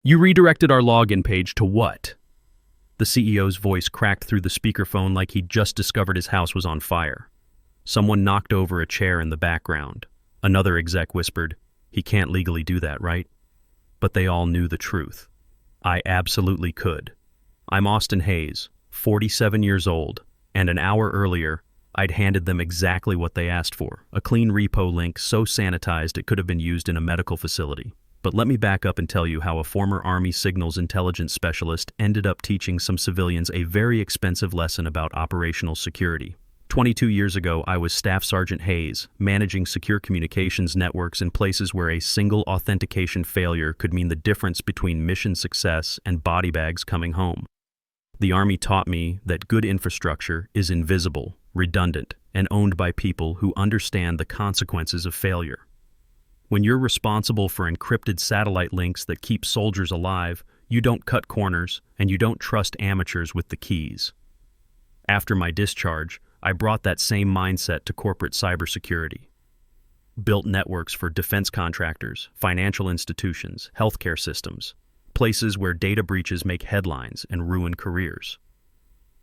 You redirected our login page to what? The CEO's voice cracked through the speakerphone like he'd just discovered his house was on fire. Someone knocked over a chair in the background. Another exec whispered, "He can't legally do that, right?" But they all knew the truth. I absolutely could. I'm Austin Hayes, 47 years old, and an hour earlier, I'd handed them exactly what they asked for, a clean repo link so sanitized it could have been used in a medical facility. But let me back up and tell you how a former Army signals intelligence specialist ended up teaching some civilians a very expensive lesson about operational security. 22 years ago, I was Staff Sergeant Hayes, managing secure communications networks in places where a single authentication failure could mean the difference between mission success and body bags coming home. The Army taught me that good infrastructure is invisible, redundant, and owned by people who understand the consequences of failure. When you're responsible for encrypted satellite links that keep soldiers alive, you don't cut corners and you don't trust amateurs with the keys. After my discharge, I brought that same mindset to corporate cybersecurity. Built networks for defense contractors, financial institutions, healthcare systems, places where data breaches make headlines and ruin careers.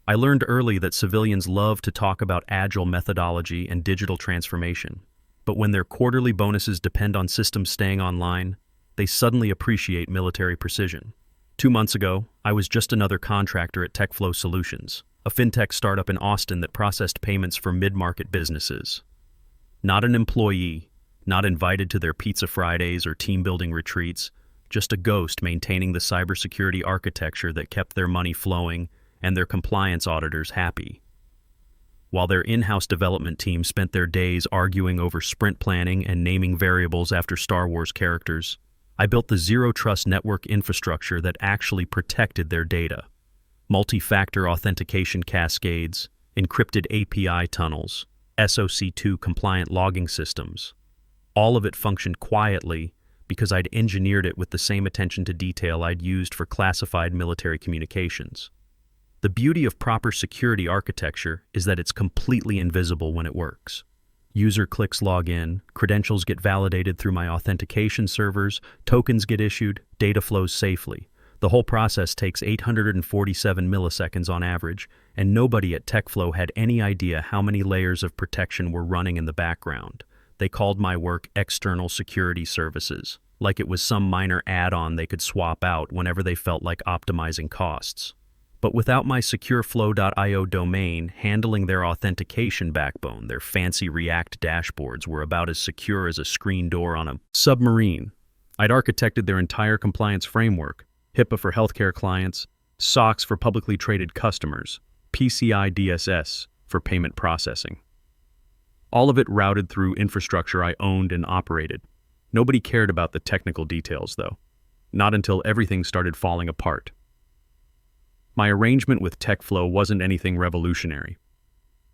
I learned early that civilians love to talk about agile methodology and digital transformation, but when their quarterly bonuses depend on systems staying online, they suddenly appreciate military precision. 2 months ago, I was just another contractor at TechFlow Solutions, a fintech startup in Austin that processed payments for mid-market businesses. Not an employee, not invited to their Pizza Fridays or team-building retreats, just a ghost maintaining the cybersecurity architecture that kept their money flowing and their compliance auditors happy. While their in-house development team spent their days arguing over sprint planning and naming variables after Star Wars characters, I built the zero-trust network infrastructure that actually protected their data. Multi-factor authentication cascades, encrypted API tunnels, SOC2 compliant logging systems. All of it functioned quietly because I'd engineered it with the same attention to detail I'd used for classified military communications. The beauty of proper security architecture is that it's completely invisible when it works. User clicks log in, credentials get validated through my authentication servers, tokens get issued, data flows safely. The whole process takes 847 milliseconds on average, and nobody at TechFlow had any idea how many layers of protection were running in the background. They called my work external security services, like it was some minor add-on they could swap out whenever they felt like optimizing costs. But without my secureflow.io domain handling their authentication backbone, their fancy React dashboards were about as secure as a screen door on a submarine. I'd architected their entire compliance framework, HIPAA for healthcare clients, SOX for publicly traded customers, PCI DSS for payment processing. All of it routed through infrastructure I owned and operated. Nobody cared about the technical details, though. Not until everything started falling apart. My arrangement with TechFlow wasn't anything revolutionary.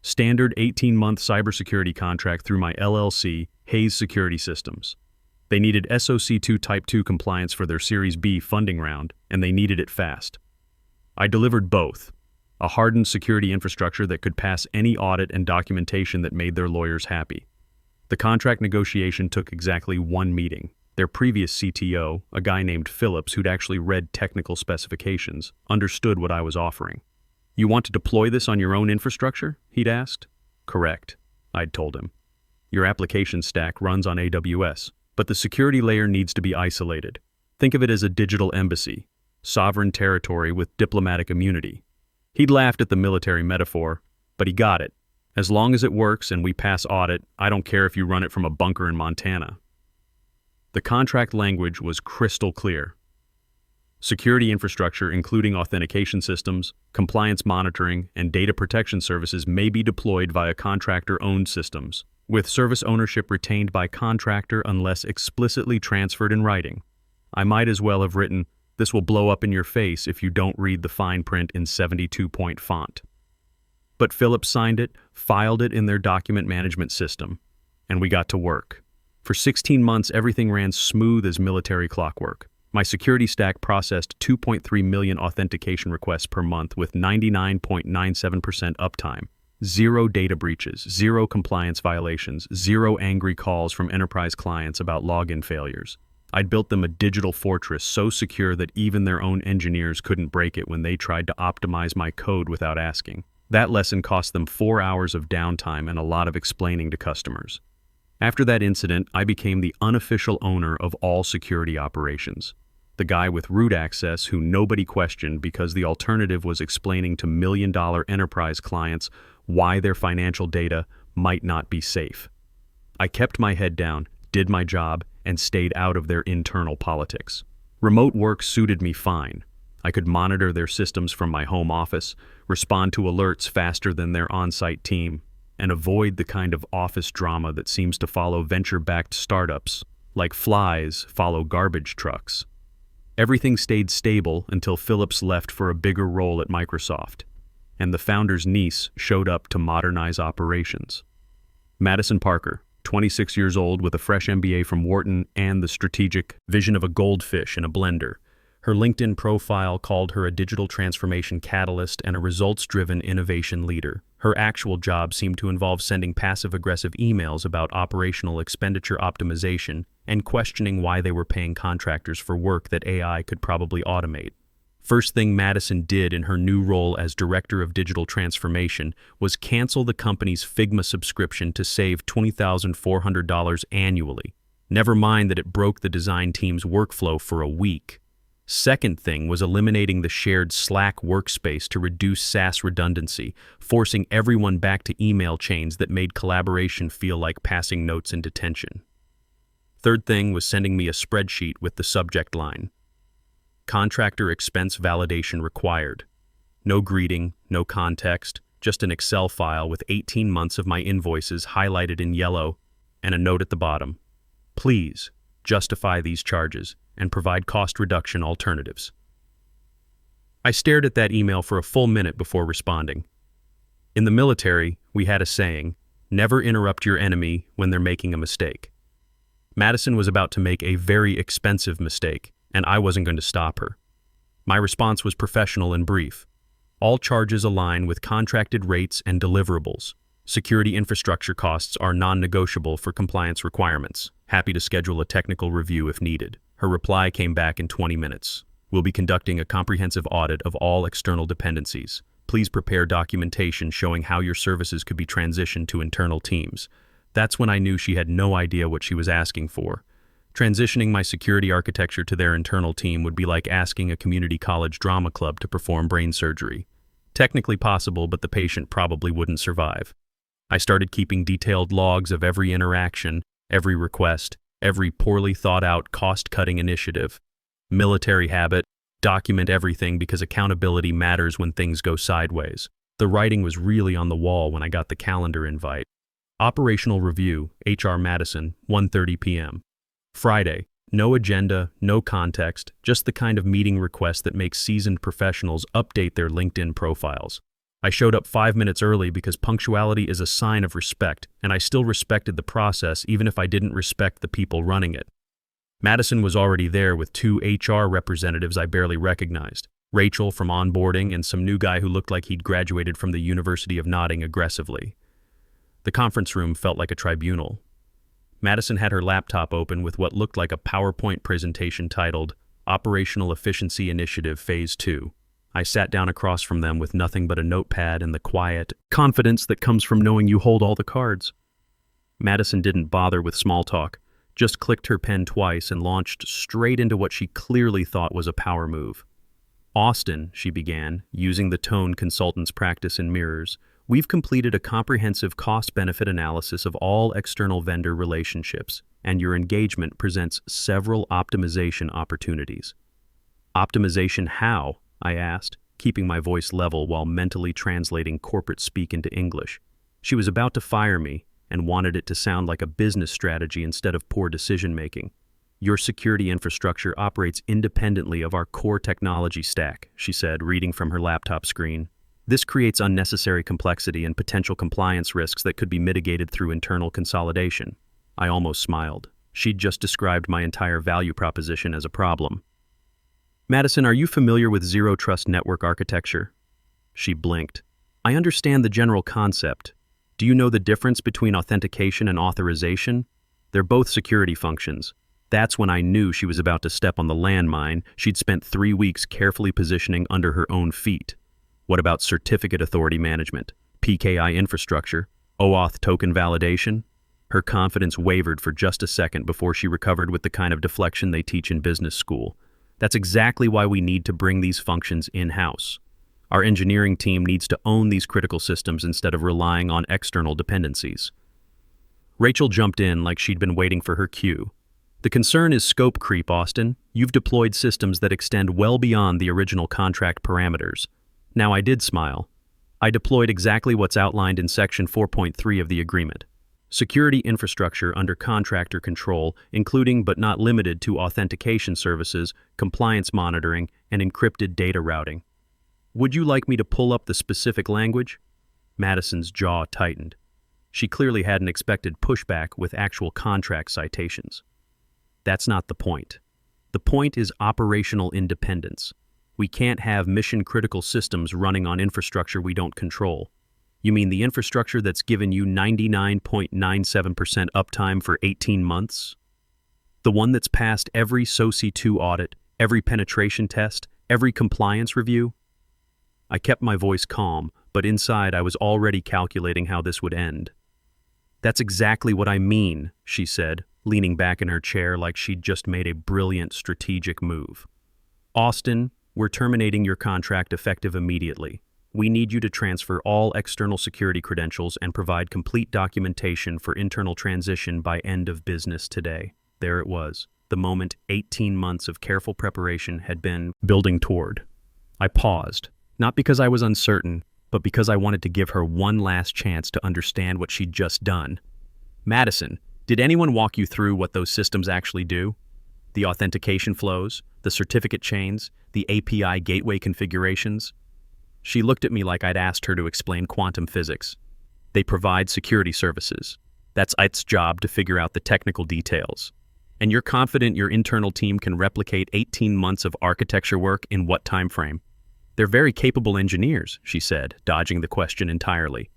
Standard 18-month cybersecurity contract through my LLC, Hayes Security Systems. They needed SOC2 Type 2 compliance for their Series B funding round, and they needed it fast. I delivered both. A hardened security infrastructure that could pass any audit and documentation that made their lawyers happy. The contract negotiation took exactly 1 meeting. Their previous CTO, a guy named Phillips who'd actually read technical specifications, understood what I was offering. "You want to deploy this on your own infrastructure?" he'd asked. "Correct," I'd told him. "Your application stack runs on AWS, but the security layer needs to be isolated. Think of it as a digital embassy, sovereign territory with diplomatic immunity." He'd laughed at the military metaphor, but he got it. "As long as it works and we pass audit, I don't care if you run it from a bunker in Montana." The contract language was crystal clear. Security infrastructure, including authentication systems, compliance monitoring, and data protection services may be deployed via contractor-owned systems, with service ownership retained by contractor unless explicitly transferred in writing. I might as well have written, "This will blow up in your face if you don't read the fine print in 72-point font." But Phillips signed it, filed it in their document management system, and we got to work. For 16 months, everything ran smooth as military clockwork. My security stack processed 2.3 million authentication requests per month with 99.97% uptime. 0 data breaches, 0 compliance violations, 0 angry calls from enterprise clients about login failures. I'd built them a digital fortress so secure that even their own engineers couldn't break it when they tried to optimize my code without asking. That lesson cost them 4 hours of downtime and a lot of explaining to customers. After that incident, I became the unofficial owner of all security operations. The guy with root access who nobody questioned because the alternative was explaining to million-dollar enterprise clients why their financial data might not be safe. I kept my head down, did my job, and stayed out of their internal politics. Remote work suited me fine. I could monitor their systems from my home office, respond to alerts faster than their on-site team, and avoid the kind of office drama that seems to follow venture-backed startups, like flies follow garbage trucks. Everything stayed stable until Phillips left for a bigger role at Microsoft, and the founder's niece showed up to modernize operations. Madison Parker, 26 years old with a fresh MBA from Wharton and the strategic vision of a goldfish in a blender. Her LinkedIn profile called her a digital transformation catalyst and a results-driven innovation leader. Her actual job seemed to involve sending passive-aggressive emails about operational expenditure optimization and questioning why they were paying contractors for work that AI could probably automate. First thing Madison did in her new role as Director of Digital Transformation was cancel the company's Figma subscription to save $20,400 annually. Never mind that it broke the design team's workflow for a week. Second thing was eliminating the shared Slack workspace to reduce SaaS redundancy, forcing everyone back to email chains that made collaboration feel like passing notes in detention. Third thing was sending me a spreadsheet with the subject line: contractor expense validation required. No greeting, no context, just an Excel file with 18 months of my invoices highlighted in yellow and a note at the bottom. Please justify these charges and provide cost reduction alternatives. I stared at that email for a full minute before responding. In the military, we had a saying, never interrupt your enemy when they're making a mistake. Madison was about to make a very expensive mistake, and I wasn't going to stop her. My response was professional and brief. All charges align with contracted rates and deliverables. Security infrastructure costs are non-negotiable for compliance requirements. Happy to schedule a technical review if needed. Her reply came back in 20 minutes. We'll be conducting a comprehensive audit of all external dependencies. Please prepare documentation showing how your services could be transitioned to internal teams. That's when I knew she had no idea what she was asking for. Transitioning my security architecture to their internal team would be like asking a community college drama club to perform brain surgery. Technically possible, but the patient probably wouldn't survive. I started keeping detailed logs of every interaction, every request, every poorly thought-out cost-cutting initiative. Military habit, document everything because accountability matters when things go sideways. The writing was really on the wall when I got the calendar invite. Operational review, HR Madison, 1:30 p.m. Friday, no agenda, no context, just the kind of meeting request that makes seasoned professionals update their LinkedIn profiles. I showed up 5 minutes early because punctuality is a sign of respect, and I still respected the process even if I didn't respect the people running it. Madison was already there with 2 HR representatives I barely recognized, Rachel from onboarding and some new guy who looked like he'd graduated from the University of nodding aggressively. The conference room felt like a tribunal. Madison had her laptop open with what looked like a PowerPoint presentation titled Operational Efficiency Initiative Phase 2. I sat down across from them with nothing but a notepad and the quiet confidence that comes from knowing you hold all the cards. Madison didn't bother with small talk, just clicked her pen twice and launched straight into what she clearly thought was a power move. Austin, she began, using the tone consultants practice in mirrors, we've completed a comprehensive cost-benefit analysis of all external vendor relationships, and your engagement presents several optimization opportunities. Optimization how? I asked, keeping my voice level while mentally translating corporate speak into English. She was about to fire me and wanted it to sound like a business strategy instead of poor decision-making. Your security infrastructure operates independently of our core technology stack, she said, reading from her laptop screen. This creates unnecessary complexity and potential compliance risks that could be mitigated through internal consolidation. I almost smiled. She'd just described my entire value proposition as a problem. Madison, are you familiar with Zero Trust network architecture? She blinked. I understand the general concept. Do you know the difference between authentication and authorization? They're both security functions. That's when I knew she was about to step on the landmine she'd spent 3 weeks carefully positioning under her own feet. What about certificate authority management, PKI infrastructure, OAuth token validation? Her confidence wavered for just a second before she recovered with the kind of deflection they teach in business school. That's exactly why we need to bring these functions in-house. Our engineering team needs to own these critical systems instead of relying on external dependencies. Rachel jumped in like she'd been waiting for her cue. The concern is scope creep, Austin. You've deployed systems that extend well beyond the original contract parameters. Now, I did smile. I deployed exactly what's outlined in Section 4.3 of the agreement. Security infrastructure under contractor control, including but not limited to authentication services, compliance monitoring, and encrypted data routing. Would you like me to pull up the specific language? Madison's jaw tightened. She clearly hadn't expected pushback with actual contract citations. That's not the point. The point is operational independence. We can't have mission-critical systems running on infrastructure we don't control. You mean the infrastructure that's given you 99.97% uptime for 18 months? The one that's passed every SOC 2 audit, every penetration test, every compliance review? I kept my voice calm, but inside I was already calculating how this would end. That's exactly what I mean, she said, leaning back in her chair like she'd just made a brilliant strategic move. Austin, we're terminating your contract effective immediately. We need you to transfer all external security credentials and provide complete documentation for internal transition by end of business today. There it was, the moment 18 months of careful preparation had been building toward. I paused, not because I was uncertain, but because I wanted to give her one last chance to understand what she'd just done. Madison, did anyone walk you through what those systems actually do? The authentication flows, the certificate chains, the API gateway configurations? She looked at me like I'd asked her to explain quantum physics. They provide security services. That's its job to figure out the technical details. And you're confident your internal team can replicate 18 months of architecture work in what time frame? They're very capable engineers, she said, dodging the question entirely.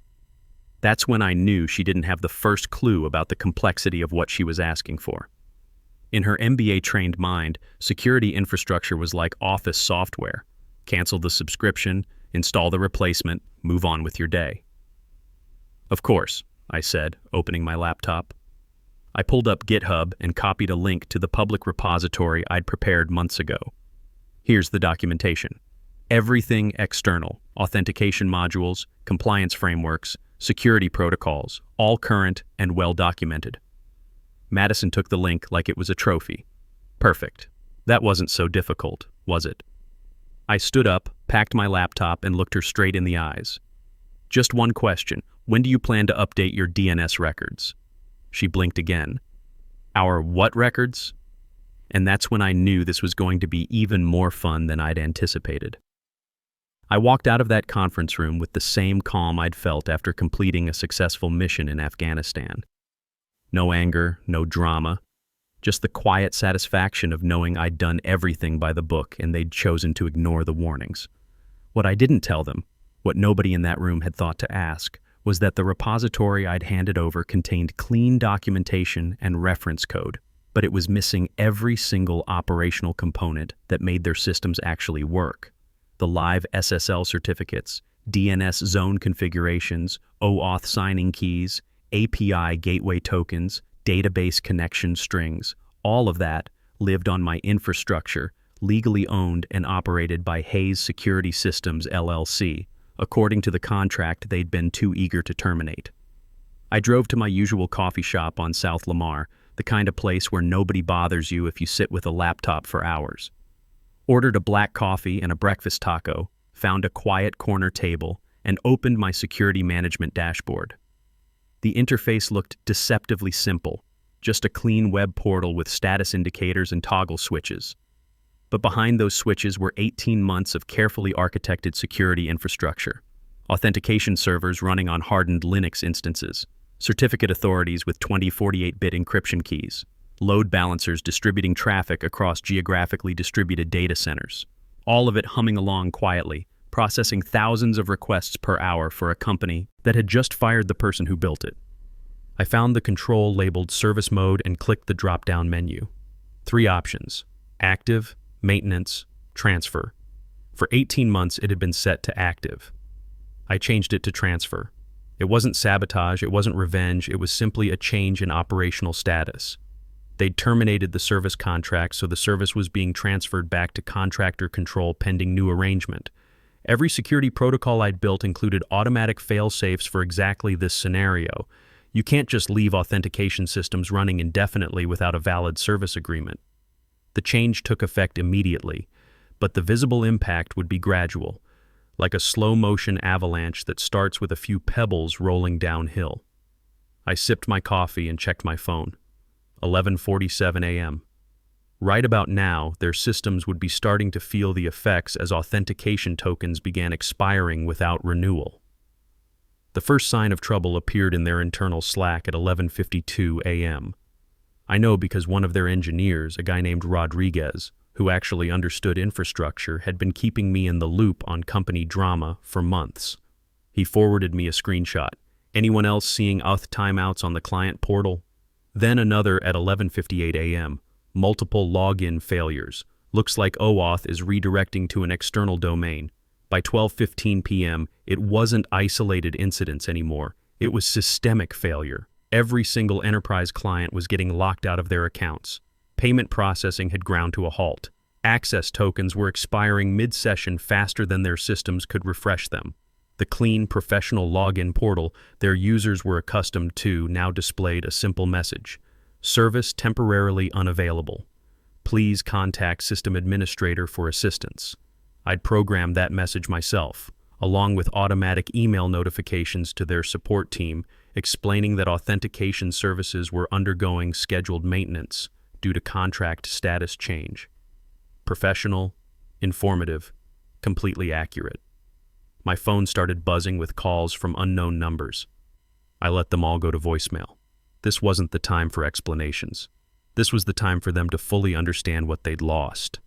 That's when I knew she didn't have the first clue about the complexity of what she was asking for. In her MBA-trained mind, security infrastructure was like office software. Cancel the subscription, install the replacement, move on with your day. Of course, I said, opening my laptop. I pulled up GitHub and copied a link to the public repository I'd prepared months ago. Here's the documentation. Everything external, authentication modules, compliance frameworks, security protocols, all current and well documented. Madison took the link like it was a trophy. Perfect. That wasn't so difficult, was it? I stood up, packed my laptop, and looked her straight in the eyes. Just one question. When do you plan to update your DNS records? She blinked again. Our what records? And that's when I knew this was going to be even more fun than I'd anticipated. I walked out of that conference room with the same calm I'd felt after completing a successful mission in Afghanistan. No anger, no drama, just the quiet satisfaction of knowing I'd done everything by the book and they'd chosen to ignore the warnings. What I didn't tell them, what nobody in that room had thought to ask, was that the repository I'd handed over contained clean documentation and reference code, but it was missing every single operational component that made their systems actually work. The live SSL certificates, DNS zone configurations, OAuth signing keys, API gateway tokens, database connection strings, all of that lived on my infrastructure, legally owned and operated by Hayes Security Systems, LLC, according to the contract they'd been too eager to terminate. I drove to my usual coffee shop on South Lamar, the kind of place where nobody bothers you if you sit with a laptop for hours. Ordered a black coffee and a breakfast taco, found a quiet corner table, and opened my security management dashboard. The interface looked deceptively simple, just a clean web portal with status indicators and toggle switches. But behind those switches were 18 months of carefully architected security infrastructure, authentication servers running on hardened Linux instances, certificate authorities with 2048-bit encryption keys, load balancers distributing traffic across geographically distributed data centers, all of it humming along quietly, processing thousands of requests per hour for a company that had just fired the person who built it. I found the control labeled Service Mode and clicked the drop-down menu. Three options: active, maintenance, transfer. For 18 months, it had been set to active. I changed it to transfer. It wasn't sabotage, it wasn't revenge, it was simply a change in operational status. They'd terminated the service contract, so the service was being transferred back to contractor control pending new arrangement. Every security protocol I'd built included automatic fail-safes for exactly this scenario. You can't just leave authentication systems running indefinitely without a valid service agreement. The change took effect immediately, but the visible impact would be gradual, like a slow-motion avalanche that starts with a few pebbles rolling downhill. I sipped my coffee and checked my phone. 11:47 a.m. Right about now, their systems would be starting to feel the effects as authentication tokens began expiring without renewal. The first sign of trouble appeared in their internal Slack at 11:52 a.m. I know because one of their engineers, a guy named Rodriguez, who actually understood infrastructure, had been keeping me in the loop on company drama for months. He forwarded me a screenshot. Anyone else seeing auth timeouts on the client portal? Then another at 11:58 a.m. Multiple login failures. Looks like OAuth is redirecting to an external domain. By 12:15 p.m., it wasn't isolated incidents anymore. It was systemic failure. Every single enterprise client was getting locked out of their accounts. Payment processing had ground to a halt. Access tokens were expiring mid-session faster than their systems could refresh them. The clean, professional login portal their users were accustomed to now displayed a simple message: service temporarily unavailable. Please contact system administrator for assistance. I'd programmed that message myself, along with automatic email notifications to their support team explaining that authentication services were undergoing scheduled maintenance due to contract status change. Professional, informative, completely accurate. My phone started buzzing with calls from unknown numbers. I let them all go to voicemail. This wasn't the time for explanations. This was the time for them to fully understand what they'd lost.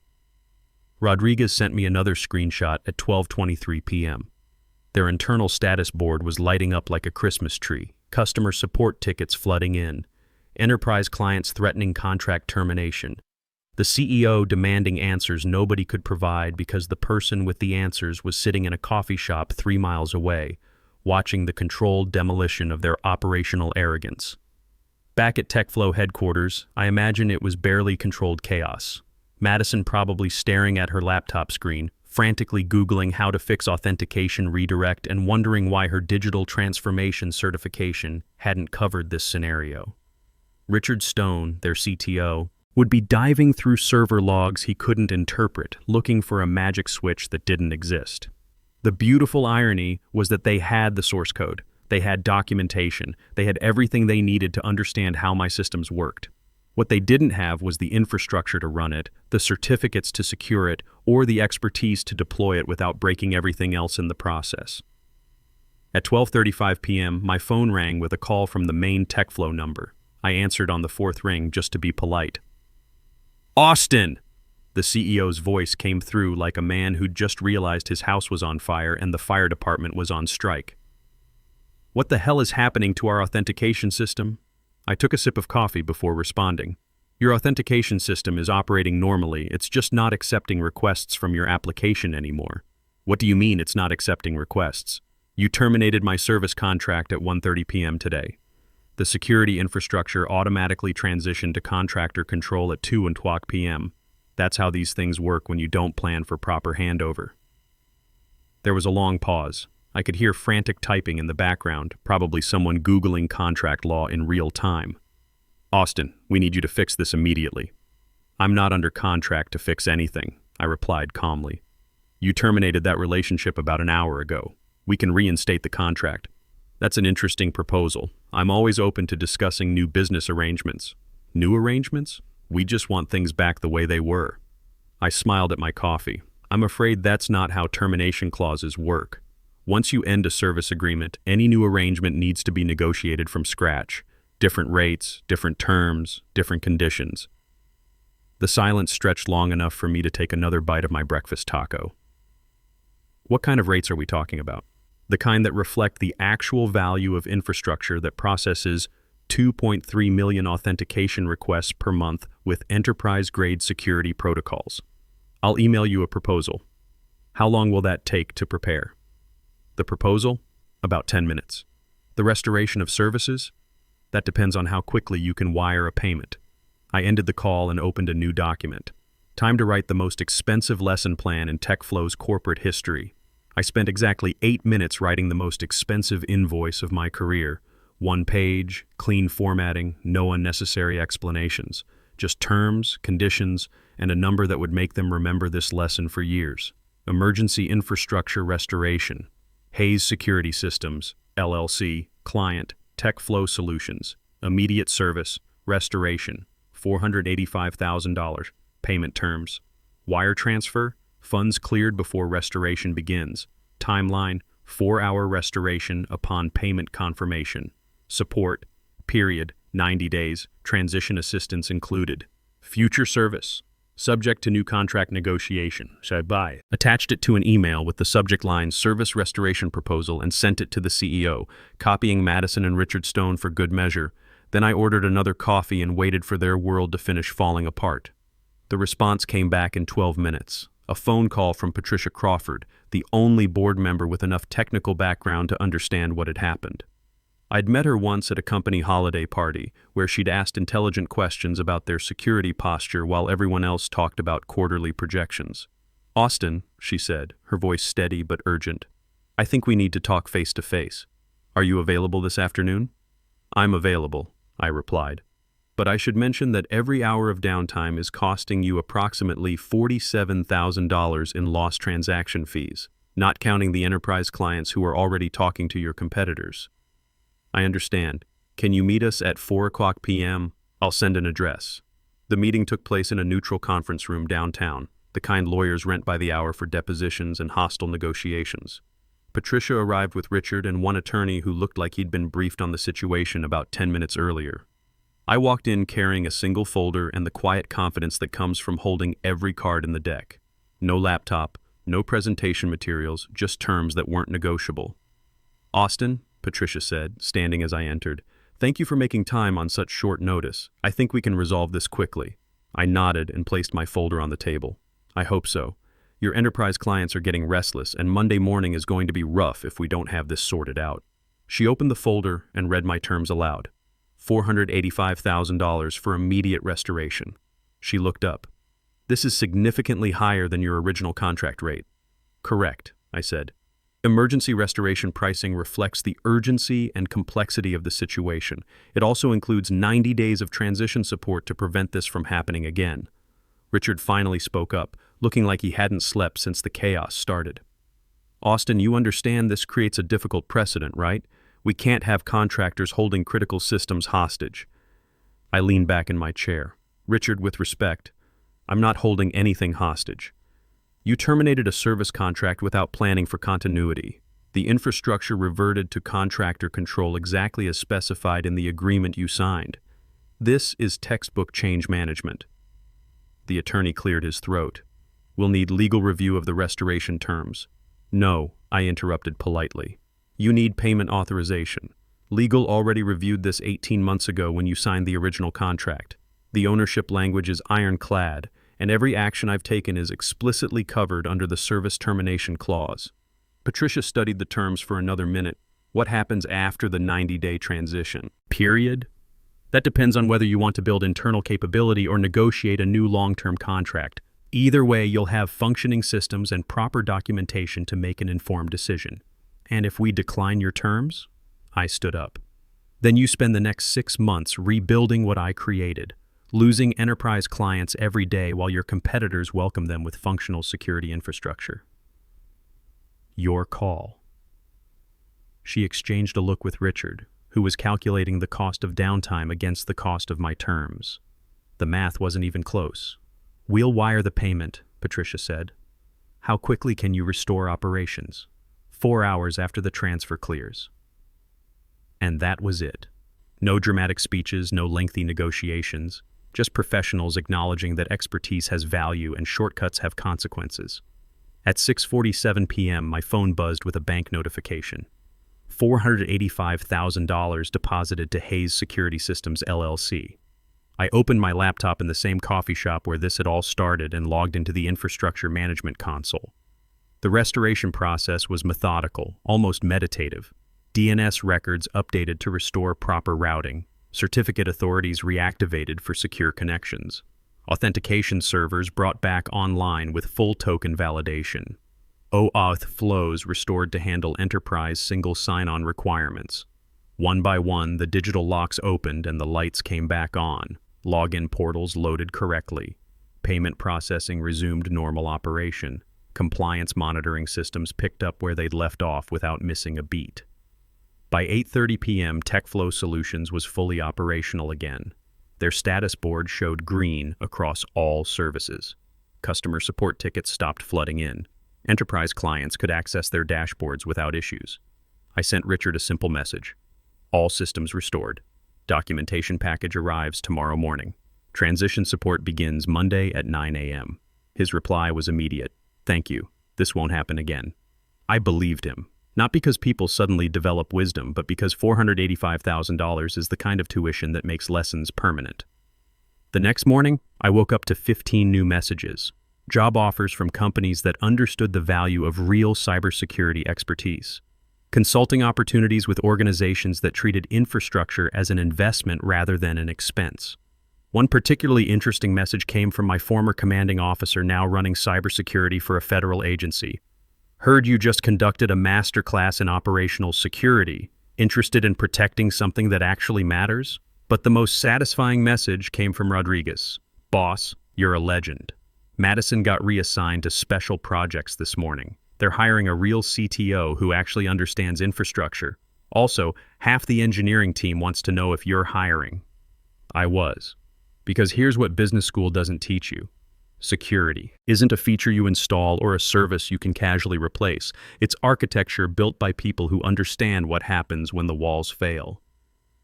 Rodriguez sent me another screenshot at 12:23 p.m. Their internal status board was lighting up like a Christmas tree, customer support tickets flooding in, enterprise clients threatening contract termination, the CEO demanding answers nobody could provide because the person with the answers was sitting in a coffee shop 3 miles away, watching the controlled demolition of their operational arrogance. Back at TechFlow headquarters, I imagine it was barely controlled chaos. Madison probably staring at her laptop screen, frantically Googling how to fix authentication redirect and wondering why her digital transformation certification hadn't covered this scenario. Richard Stone, their CTO, would be diving through server logs he couldn't interpret, looking for a magic switch that didn't exist. The beautiful irony was that they had the source code, they had documentation, they had everything they needed to understand how my systems worked. What they didn't have was the infrastructure to run it, the certificates to secure it, or the expertise to deploy it without breaking everything else in the process. At 12:35 p.m., my phone rang with a call from the main TechFlow number. I answered on the fourth ring just to be polite. "Austin!" The CEO's voice came through like a man who'd just realized his house was on fire and the fire department was on strike. "What the hell is happening to our authentication system?" I took a sip of coffee before responding. "Your authentication system is operating normally, it's just not accepting requests from your application anymore." "What do you mean it's not accepting requests?" "You terminated my service contract at 1:30 p.m. today. The security infrastructure automatically transitioned to contractor control at 2:00 p.m. That's how these things work when you don't plan for proper handover." There was a long pause. I could hear frantic typing in the background, probably someone Googling contract law in real time. "Austin, we need you to fix this immediately." "I'm not under contract to fix anything," I replied calmly. "You terminated that relationship about an hour ago. We can reinstate the contract." "That's an interesting proposal. I'm always open to discussing new business arrangements." "New arrangements? We just want things back the way they were." I smiled at my coffee. "I'm afraid that's not how termination clauses work. Once you end a service agreement, any new arrangement needs to be negotiated from scratch. Different rates, different terms, different conditions." The silence stretched long enough for me to take another bite of my breakfast taco. "What kind of rates are we talking about?" "The kind that reflect the actual value of infrastructure that processes 2.3 million authentication requests per month with enterprise-grade security protocols. I'll email you a proposal. How long will that take to prepare? The proposal? About 10 minutes. The restoration of services? That depends on how quickly you can wire a payment. I ended the call and opened a new document. Time to write the most expensive lesson plan in TechFlow's corporate history. I spent exactly 8 minutes writing the most expensive invoice of my career. 1 page, clean formatting, no unnecessary explanations. Just terms, conditions, and a number that would make them remember this lesson for years. Emergency Infrastructure Restoration. Hayes Security Systems, LLC, Client, TechFlow Solutions. Immediate service, restoration, $485,000. Payment terms. Wire transfer, funds cleared before restoration begins. Timeline, 4-hour restoration upon payment confirmation. Support, period, 90 days, transition assistance included. Future service, subject to new contract negotiation. Should I buy? Attached it to an email with the subject line Service Restoration Proposal and sent it to the CEO, copying Madison and Richard Stone for good measure. Then I ordered another coffee and waited for their world to finish falling apart. The response came back in 12 minutes. A phone call from Patricia Crawford, the only board member with enough technical background to understand what had happened. I'd met her once at a company holiday party, where she'd asked intelligent questions about their security posture while everyone else talked about quarterly projections. "Austin," she said, her voice steady but urgent, "I think we need to talk face to face. Are you available this afternoon?" "I'm available," I replied. "But I should mention that every hour of downtime is costing you approximately $47,000 in lost transaction fees, not counting the enterprise clients who are already talking to your competitors." "I understand. Can you meet us at 4 p.m.? I'll send an address." The meeting took place in a neutral conference room downtown, the kind lawyers rent by the hour for depositions and hostile negotiations. Patricia arrived with Richard and one attorney who looked like he'd been briefed on the situation about 10 minutes earlier. I walked in carrying a single folder and the quiet confidence that comes from holding every card in the deck. No laptop, no presentation materials, just terms that weren't negotiable. "Austin," Patricia said, standing as I entered, "thank you for making time on such short notice. I think we can resolve this quickly." I nodded and placed my folder on the table. "I hope so. Your enterprise clients are getting restless, and Monday morning is going to be rough if we don't have this sorted out." She opened the folder and read my terms aloud. $485,000 for immediate restoration. She looked up. "This is significantly higher than your original contract rate." "Correct," I said. "Emergency restoration pricing reflects the urgency and complexity of the situation. It also includes 90 days of transition support to prevent this from happening again." Richard finally spoke up, looking like he hadn't slept since the chaos started. "Austin, you understand this creates a difficult precedent, right? We can't have contractors holding critical systems hostage." I leaned back in my chair. "Richard, with respect, I'm not holding anything hostage. You terminated a service contract without planning for continuity. The infrastructure reverted to contractor control exactly as specified in the agreement you signed. This is textbook change management." The attorney cleared his throat. "We'll need legal review of the restoration terms." "No," I interrupted politely. "You need payment authorization. Legal already reviewed this 18 months ago when you signed the original contract. The ownership language is ironclad, and every action I've taken is explicitly covered under the service termination clause." Patricia studied the terms for another minute. "What happens after the 90-day transition?" "Period? That depends on whether you want to build internal capability or negotiate a new long-term contract. Either way, you'll have functioning systems and proper documentation to make an informed decision. And if we decline your terms," I stood up, "then you spend the next 6 months rebuilding what I created, losing enterprise clients every day while your competitors welcome them with functional security infrastructure." "Your call." She exchanged a look with Richard, who was calculating the cost of downtime against the cost of my terms. The math wasn't even close. "We'll wire the payment," Patricia said. "How quickly can you restore operations?" 4 hours after the transfer clears. And that was it. No dramatic speeches, no lengthy negotiations, just professionals acknowledging that expertise has value and shortcuts have consequences. At 6:47 p.m., my phone buzzed with a bank notification. $485,000 deposited to Hayes Security Systems LLC. I opened my laptop in the same coffee shop where this had all started and logged into the infrastructure management console. The restoration process was methodical, almost meditative. DNS records updated to restore proper routing. Certificate authorities reactivated for secure connections. Authentication servers brought back online with full token validation. OAuth flows restored to handle enterprise single sign-on requirements. One by one, the digital locks opened and the lights came back on. Login portals loaded correctly. Payment processing resumed normal operation. Compliance monitoring systems picked up where they'd left off without missing a beat. By 8:30 p.m., TechFlow Solutions was fully operational again. Their status board showed green across all services. Customer support tickets stopped flooding in. Enterprise clients could access their dashboards without issues. I sent Richard a simple message. All systems restored. Documentation package arrives tomorrow morning. Transition support begins Monday at 9 a.m. His reply was immediate. Thank you. This won't happen again. I believed him. Not because people suddenly develop wisdom, but because $485,000 is the kind of tuition that makes lessons permanent. The next morning, I woke up to 15 new messages. Job offers from companies that understood the value of real cybersecurity expertise. Consulting opportunities with organizations that treated infrastructure as an investment rather than an expense. One particularly interesting message came from my former commanding officer now running cybersecurity for a federal agency. Heard you just conducted a masterclass in operational security. Interested in protecting something that actually matters? But the most satisfying message came from Rodriguez. Boss, you're a legend. Madison got reassigned to special projects this morning. They're hiring a real CTO who actually understands infrastructure. Also, half the engineering team wants to know if you're hiring. I was. Because here's what business school doesn't teach you. Security isn't a feature you install or a service you can casually replace. It's architecture built by people who understand what happens when the walls fail.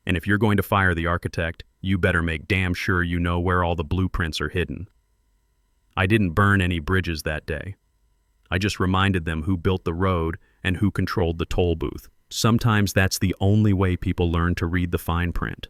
And if you're going to fire the architect, you better make damn sure you know where all the blueprints are hidden. I didn't burn any bridges that day. I just reminded them who built the road and who controlled the toll booth. Sometimes that's the only way people learn to read the fine print.